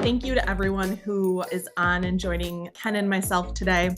Thank you to everyone who is on and joining Ken and myself today.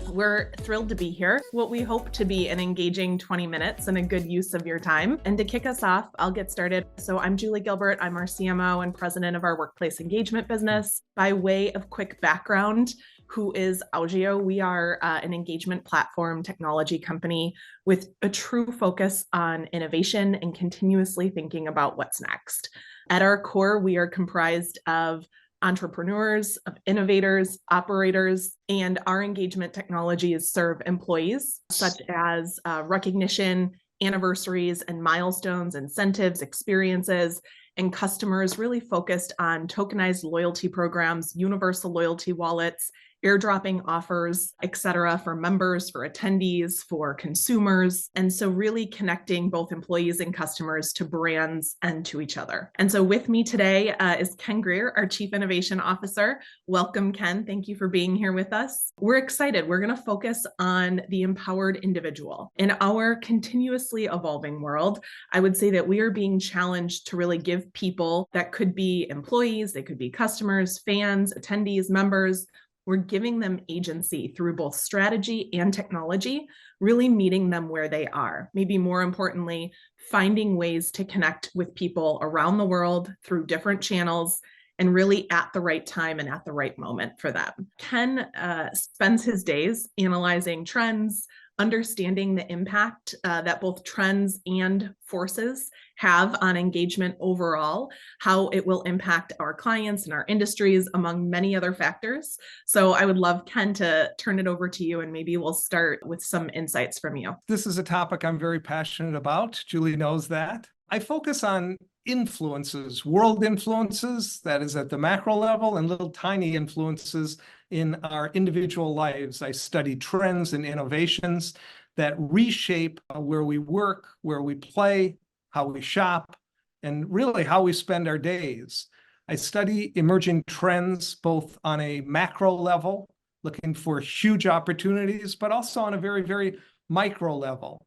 We're thrilled to be here. What we hope to be an engaging 20 minutes and a good use of your time. And to kick us off, I'll get started. So I'm Julie Gilbert. I'm our CMO and president of our workplace engagement business. By way of quick background, who is Augeo? We are an engagement platform technology company with a true focus on innovation and continuously thinking about what's next. At our core, we are comprised of entrepreneurs, of innovators, operators, and our engagement technologies serve employees, such as recognition, anniversaries, and milestones, incentives, experiences, and customers really focused on tokenized loyalty programs, universal loyalty wallets, airdropping offers, et cetera, for members, for attendees, for consumers. And so really connecting both employees and customers to brands and to each other. And so with me today is Ken Greer, our Chief Innovation Officer. Welcome, Ken. Thank you for being here with us. We're excited. We're going to focus on the empowered individual. In our continuously evolving world, I would say that we are being challenged to really give people that could be employees, they could be customers, fans, attendees, members. We're giving them agency through both strategy and technology, really meeting them where they are. Maybe more importantly, finding ways to connect with people around the world through different channels and really at the right time and at the right moment for them. Ken spends his days analyzing trends, understanding the impact that both trends and forces have on engagement overall, how it will impact our clients and our industries, among many other factors. So I would love, Ken, to turn it over to you, and maybe we'll start with some insights from you. This is a topic I'm very passionate about. Julie knows that. I focus on influences, world influences, that is at the macro level, and little tiny influences in our individual lives. I study trends and innovations that reshape where we work, where we play, how we shop, and really how we spend our days. I study emerging trends both on a macro level, looking for huge opportunities, but also on a very, very micro level.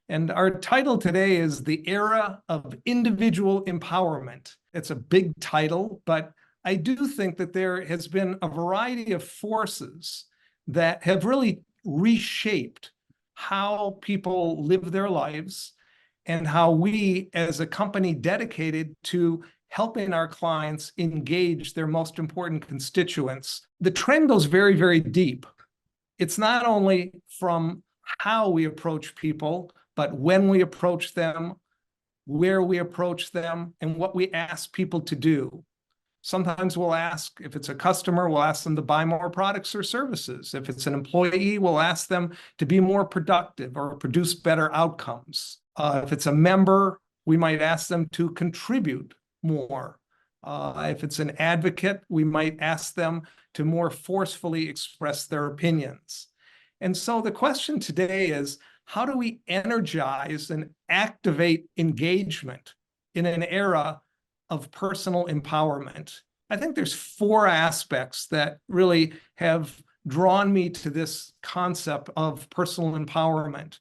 And our title today is The Era of Individual Empowerment. It's a big title, but I do think that there has been a variety of forces that have really reshaped how people live their lives and how we, as a company dedicated to helping our clients engage their most important constituents. The trend goes very, very deep. It's not only from how we approach people, but when we approach them, where we approach them, and what we ask people to do. Sometimes we'll ask, if it's a customer, we'll ask them to buy more products or services. If it's an employee, we'll ask them to be more productive or produce better outcomes. If it's a member, we might ask them to contribute more. If it's an advocate, we might ask them to more forcefully express their opinions. And so the question today is, how do we energize and activate engagement in an era of personal empowerment? I think there's four aspects that really have drawn me to this concept of personal empowerment.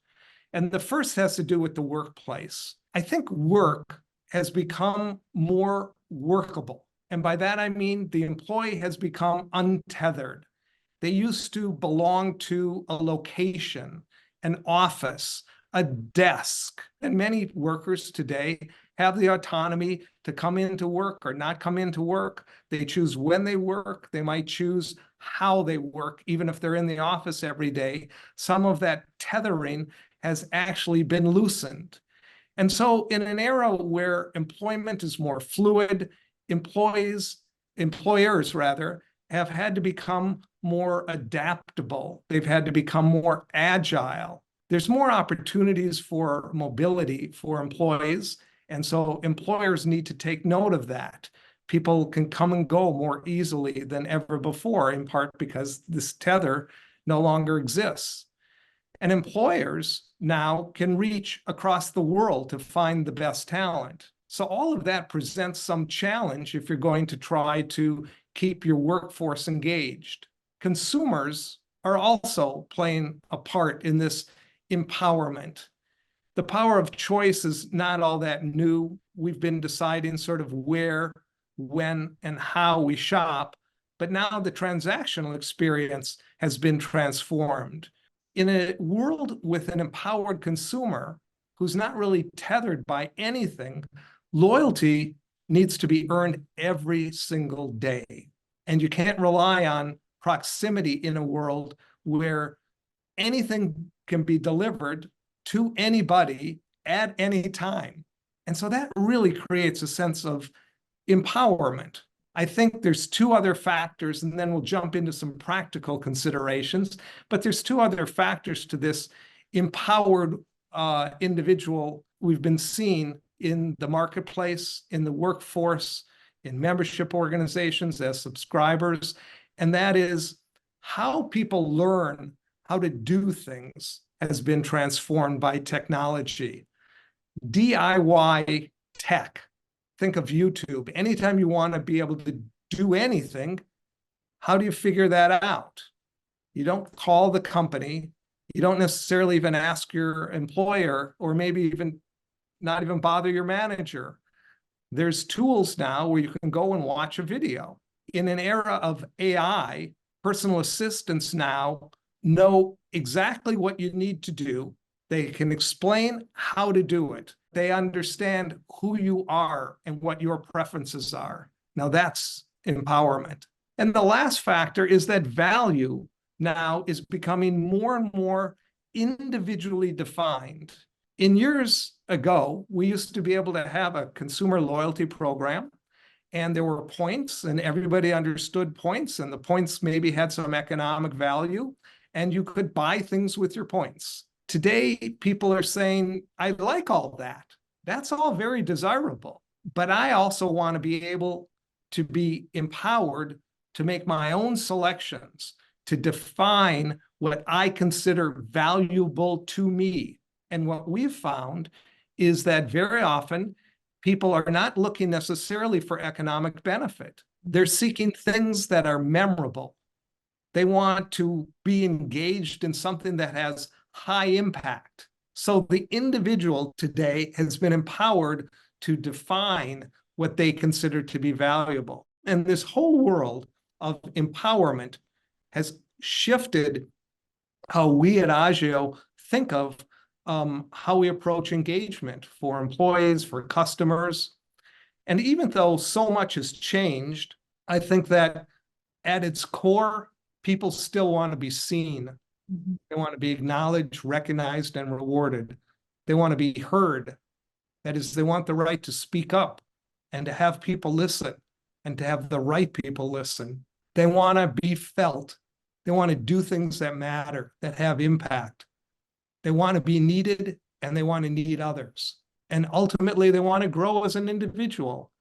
And the first has to do with the workplace. I think work has become more workable. And by that, I mean the employee has become untethered. They used to belong to a location, an office, a desk. And many workers today have the autonomy to come into work or not come into work. They choose when they work. They might choose how they work, even if they're in the office every day. Some of that tethering has actually been loosened. And so in an era where employment is more fluid, employers have had to become more adaptable. They've had to become more agile. There's more opportunities for mobility for employees. And so employers need to take note of that. People can come and go more easily than ever before, in part because this tether no longer exists. And employers now can reach across the world to find the best talent. So all of that presents some challenge if you're going to try to keep your workforce engaged. Consumers are also playing a part in this empowerment. The power of choice is not all that new. We've been deciding sort of where when and how we shop, but now the transactional experience has been transformed. In a world with an empowered consumer who's not really tethered by anything, loyalty needs to be earned every single day. And you can't rely on proximity in a world where anything can be delivered to anybody at any time. And so that really creates a sense of empowerment. I think there's two other factors, and then we'll jump into some practical considerations, but there's two other factors to this empowered individual we've been seeing in the marketplace, in the workforce, in membership organizations as subscribers, and that is how people learn how to do things has been transformed by technology. DIY tech. Think of YouTube. Anytime you want to be able to do anything, how do you figure that out? You don't call the company. You don't necessarily even ask your employer, or maybe even not even bother your manager. There's tools now where you can go and watch a video. In an era of AI, personal assistants now know exactly what you need to do. They can explain how to do it. They understand who you are and what your preferences are. Now that's empowerment. And the last factor is that value now is becoming more and more individually defined. In years ago, we used to be able to have a consumer loyalty program, and there were points, and everybody understood points, and the points maybe had some economic value, and you could buy things with your points. Today, people are saying, I like all that. That's all very desirable, but I also want to be able to be empowered to make my own selections, to define what I consider valuable to me. And what we've found is that very often people are not looking necessarily for economic benefit. They're seeking things that are memorable. They want to be engaged in something that has high impact. So the individual today has been empowered to define what they consider to be valuable. And this whole world of empowerment has shifted how we at Augeo think of how we approach engagement for employees, for customers. And even though so much has changed, I think that at its core, people still want to be seen. They want to be acknowledged, recognized, and rewarded. They want to be heard. That is, they want the right to speak up and to have people listen and to have the right people listen. They want to be felt. They want to do things that matter, that have impact. They want to be needed, and they want to need others. And ultimately, they want to grow as an individual.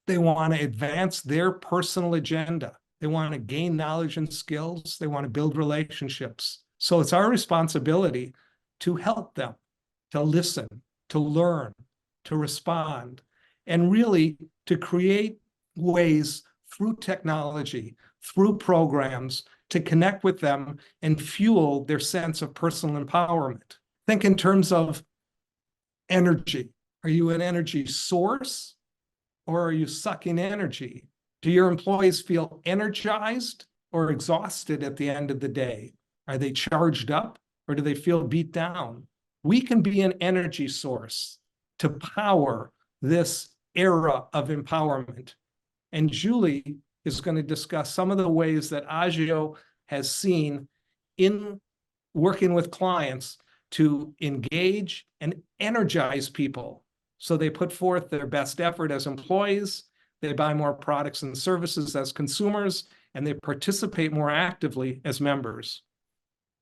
They want to advance their personal agenda. They want to gain knowledge and skills. They want to build relationships. So it's our responsibility to help them, to listen, to learn, to respond, and really to create ways through technology, through programs, to connect with them and fuel their sense of personal empowerment. Think in terms of energy. Are you an energy source, or are you sucking energy? Do your employees feel energized or exhausted at the end of the day? Are they charged up, or do they feel beat down? We can be an energy source to power this era of empowerment. And Julie is going to discuss some of the ways that Augeo has seen in working with clients to engage and energize people so they put forth their best effort as employees, they buy more products and services as consumers, and they participate more actively as members.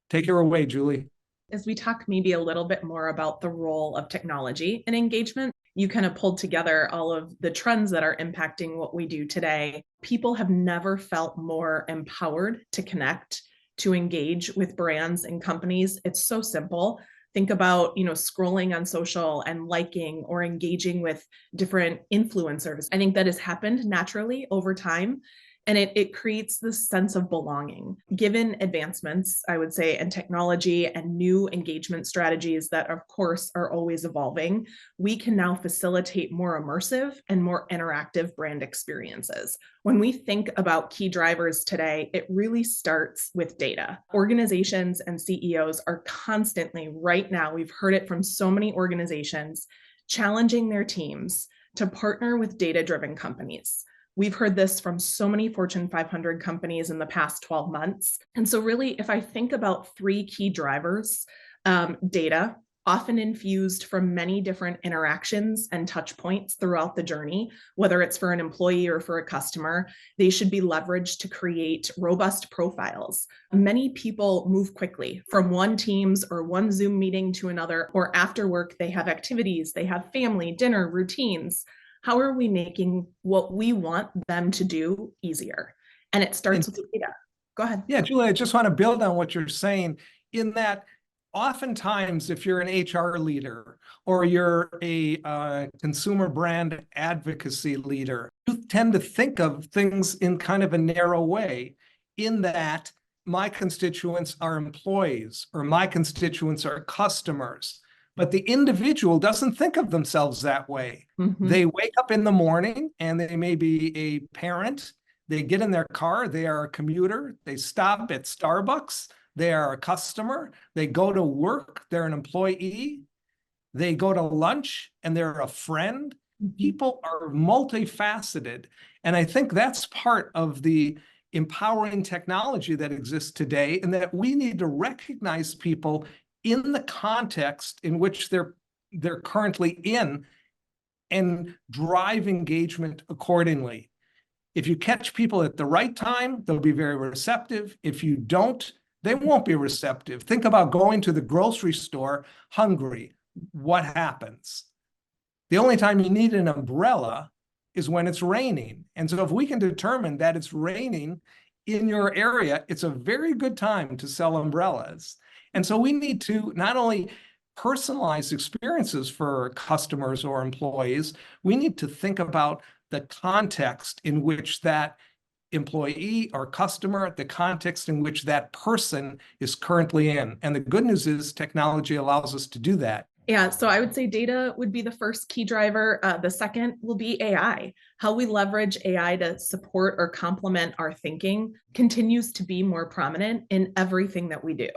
Take her away, Julie. As we talk maybe a little bit more about the role of technology in engagement, you kind of pulled together all of the trends that are impacting what we do today. People have never felt more empowered to connect, to engage with brands and companies. It's so simple. Think about, scrolling on social and liking or engaging with different influencers. I think that has happened naturally over time. And it creates this sense of belonging. Given advancements, I would say, in technology and new engagement strategies that, of course, are always evolving, we can now facilitate more immersive and more interactive brand experiences. When we think about key drivers today, it really starts with data. Organizations and CEOs are constantly, right now, we've heard it from so many organizations, challenging their teams to partner with data-driven companies. We've heard this from so many Fortune 500 companies in the past 12 months. And so really, if I think about three key drivers, data, often infused from many different interactions and touch points throughout the journey, whether it's for an employee or for a customer, they should be leveraged to create robust profiles. Many people move quickly from one Teams or one Zoom meeting to another, or after work, they have activities, they have family, dinner, routines. How are we making what we want them to do easier? And it starts with data. Go ahead. Yeah, Julie, I just want to build on what you're saying in that oftentimes if you're an HR leader or you're a consumer brand advocacy leader, you tend to think of things in kind of a narrow way in that my constituents are employees or my constituents are customers. But the individual doesn't think of themselves that way. Mm-hmm. They wake up in the morning and they may be a parent. They get in their car. They are a commuter. They stop at Starbucks. They are a customer. They go to work. They're an employee. They go to lunch and they're a friend. Mm-hmm. People are multifaceted. And I think that's part of the empowering technology that exists today, and that we need to recognize people in the context in which they're currently in and drive engagement accordingly. If you catch people at the right time, they'll be very receptive. If you don't, they won't be receptive. Think about going to the grocery store hungry. What happens? The only time you need an umbrella is when it's raining. And so if we can determine that it's raining in your area, it's a very good time to sell umbrellas. And so we need to not only personalize experiences for customers or employees, we need to think about the context in which that employee or customer, the context in which that person is currently in. And the good news is technology allows us to do that. Yeah, so I would say data would be the first key driver. The second will be AI. How we leverage AI to support or complement our thinking continues to be more prominent in everything that we do.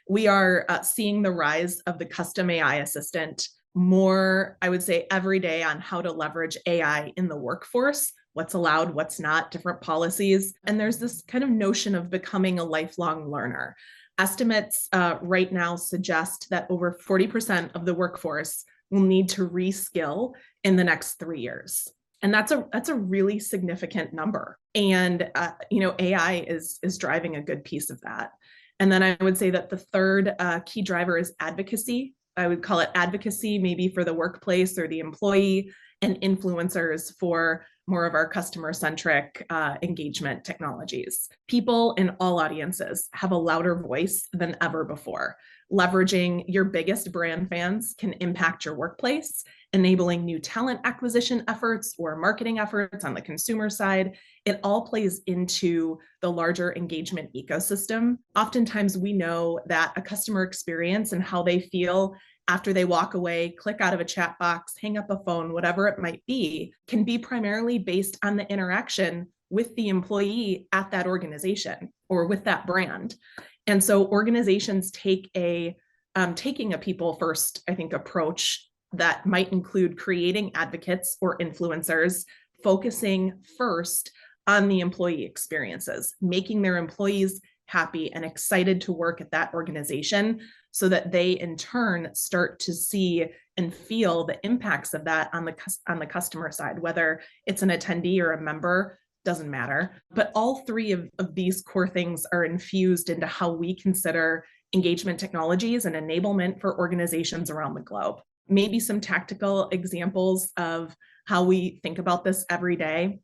We are seeing the rise of the custom AI assistant more, I would say, every day on how to leverage AI in the workforce, what's allowed, what's not, different policies. And there's this kind of notion of becoming a lifelong learner. Estimates right now suggest that over 40% of the workforce will need to reskill in the next 3 years. And that's a really significant number. And AI is driving a good piece of that. And then I would say that the third key driver is advocacy. I would call it advocacy maybe for the workplace or the employee, and influencers for more of our customer-centric engagement technologies. People in all audiences have a louder voice than ever before. Leveraging your biggest brand fans can impact your workplace, enabling new talent acquisition efforts or marketing efforts on the consumer side. It all plays into the larger engagement ecosystem. Oftentimes we know that a customer experience and how they feel after they walk away, click out of a chat box, hang up a phone, whatever it might be, can be primarily based on the interaction with the employee at that organization or with that brand. And so organizations take taking a people first, I think, approach that might include creating advocates or influencers, focusing first on the employee experiences, making their employees happy and excited to work at that organization, so that they in turn start to see and feel the impacts of that on the customer side, whether it's an attendee or a member, doesn't matter. But all three of these core things are infused into how we consider engagement technologies and enablement for organizations around the globe. Maybe some tactical examples of how we think about this every day.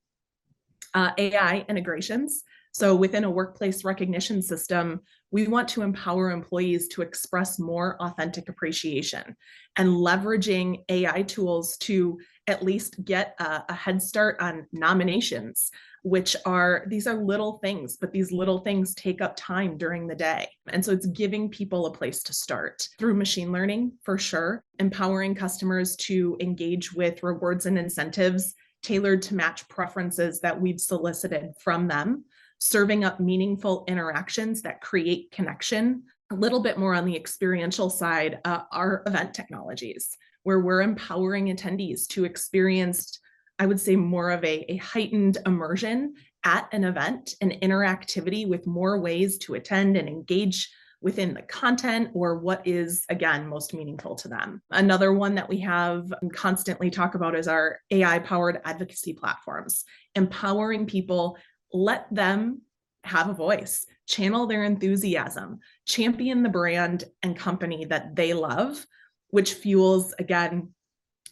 AI integrations. So within a workplace recognition system, we want to empower employees to express more authentic appreciation, and leveraging AI tools to at least get a head start on nominations, which are, these are little things, but these little things take up time during the day. And so it's giving people a place to start through machine learning, for sure, empowering customers to engage with rewards and incentives tailored to match preferences that we've solicited from them, serving up meaningful interactions that create connection. A little bit more on the experiential side, our event technologies, where we're empowering attendees to experience, I would say, more of a heightened immersion at an event and interactivity with more ways to attend and engage within the content or what is, again, most meaningful to them. Another one that we have and constantly talk about is our AI-powered advocacy platforms, empowering people, let them have a voice, channel their enthusiasm, champion the brand and company that they love, which fuels, again,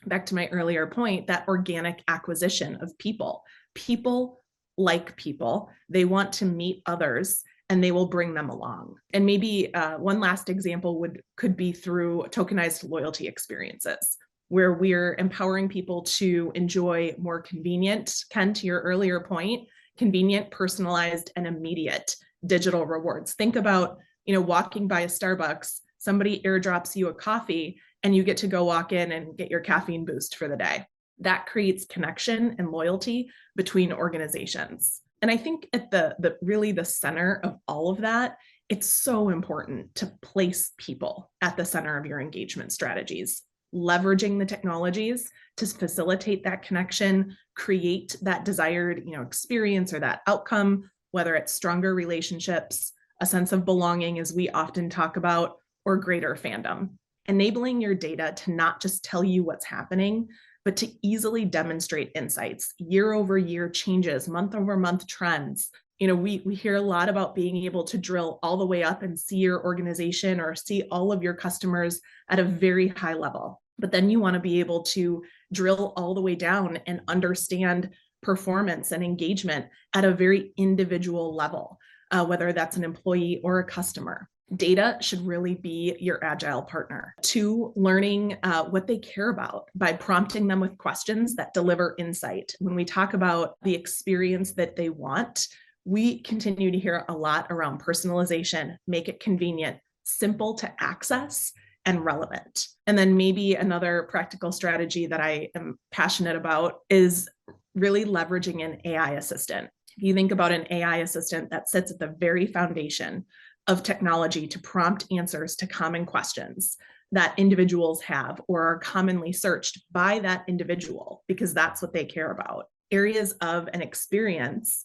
back to my earlier point, that organic acquisition of people. People like people, they want to meet others, and they will bring them along. And maybe one last example could be through tokenized loyalty experiences, where we're empowering people to enjoy more convenient, Ken, to your earlier point, convenient, personalized, and immediate digital rewards. Think about, walking by a Starbucks, somebody airdrops you a coffee, and you get to go walk in and get your caffeine boost for the day. That creates connection and loyalty between organizations. And I think at really the center of all of that, it's so important to place people at the center of your engagement strategies, leveraging the technologies to facilitate that connection, create that desired, experience or that outcome, whether it's stronger relationships, a sense of belonging, as we often talk about, or greater fandom. Enabling your data to not just tell you what's happening, but to easily demonstrate insights, year-over-year changes, month-over-month trends. We hear a lot about being able to drill all the way up and see your organization or see all of your customers at a very high level. But then you want to be able to drill all the way down and understand performance and engagement at a very individual level, whether that's an employee or a customer. Data should really be your agile partner to learning what they care about by prompting them with questions that deliver insight. When we talk about the experience that they want, we continue to hear a lot around personalization, make it convenient, simple to access, and relevant. And then maybe another practical strategy that I am passionate about is really leveraging an AI assistant. If you think about an AI assistant that sits at the very foundation of technology to prompt answers to common questions that individuals have or are commonly searched by that individual because that's what they care about. Areas of an experience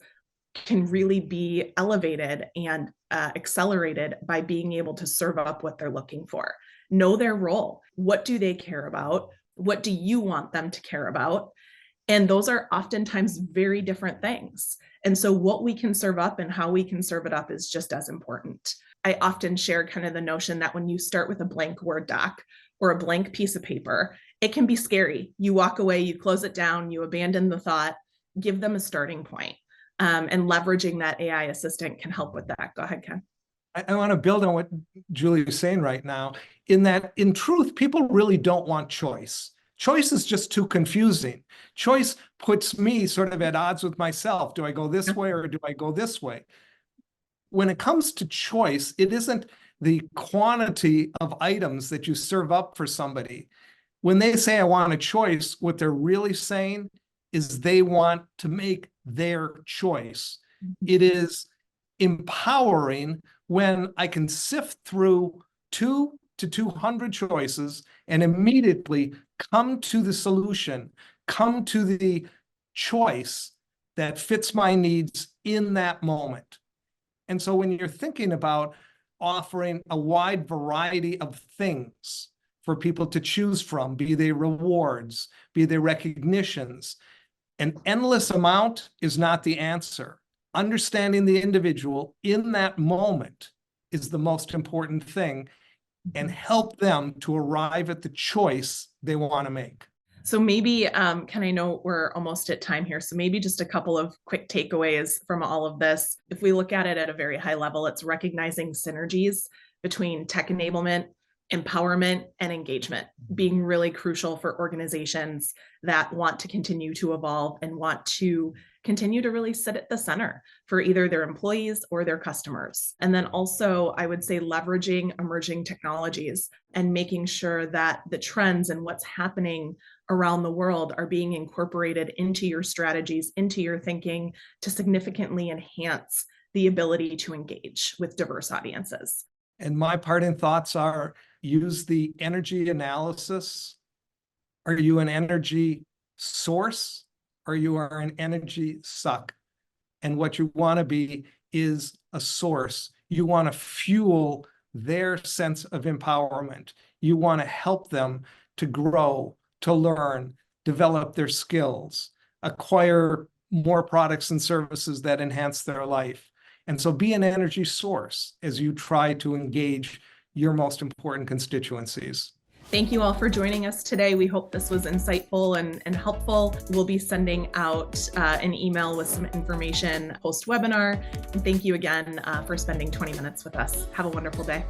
can really be elevated and accelerated by being able to serve up what they're looking for. Know their role. What do they care about? What do you want them to care about? And those are oftentimes very different things. And so what we can serve up and how we can serve it up is just as important. I often share kind of the notion that when you start with a blank Word doc or a blank piece of paper, it can be scary. You walk away, you close it down, you abandon the thought, give them a starting point. And leveraging that AI assistant can help with that. Go ahead, Ken. I want to build on what Julie is saying right now, in that, in truth, people really don't want choice. Choice is just too confusing. Choice puts me sort of at odds with myself. Do I go this way or do I go this way? When it comes to choice, it isn't the quantity of items that you serve up for somebody. When they say, I want a choice, what they're really saying is they want to make their choice. It is empowering when I can sift through 2 to 200 choices and immediately come to the solution, come to the choice that fits my needs in that moment. And so when you're thinking about offering a wide variety of things for people to choose from, be they rewards, be they recognitions, an endless amount is not the answer. Understanding the individual in that moment is the most important thing, and help them to arrive at the choice they want to make. So maybe, Ken, I know we're almost at time here, so maybe just a couple of quick takeaways from all of this. If we look at it at a very high level, it's recognizing synergies between tech enablement empowerment and engagement being really crucial for organizations that want to continue to evolve and want to continue to really sit at the center for either their employees or their customers. And then also, I would say leveraging emerging technologies and making sure that the trends and what's happening around the world are being incorporated into your strategies, into your thinking, to significantly enhance the ability to engage with diverse audiences. And my parting thoughts are, use the energy analysis. Are you an energy source or you are an energy suck? And what you want to be is a source. You want to fuel their sense of empowerment. You want to help them to grow, to learn, develop their skills, acquire more products and services that enhance their life. And so be an energy source as you try to engage your most important constituencies. Thank you all for joining us today. We hope this was insightful and helpful. We'll be sending out an email with some information post-webinar. And thank you again for spending 20 minutes with us. Have a wonderful day.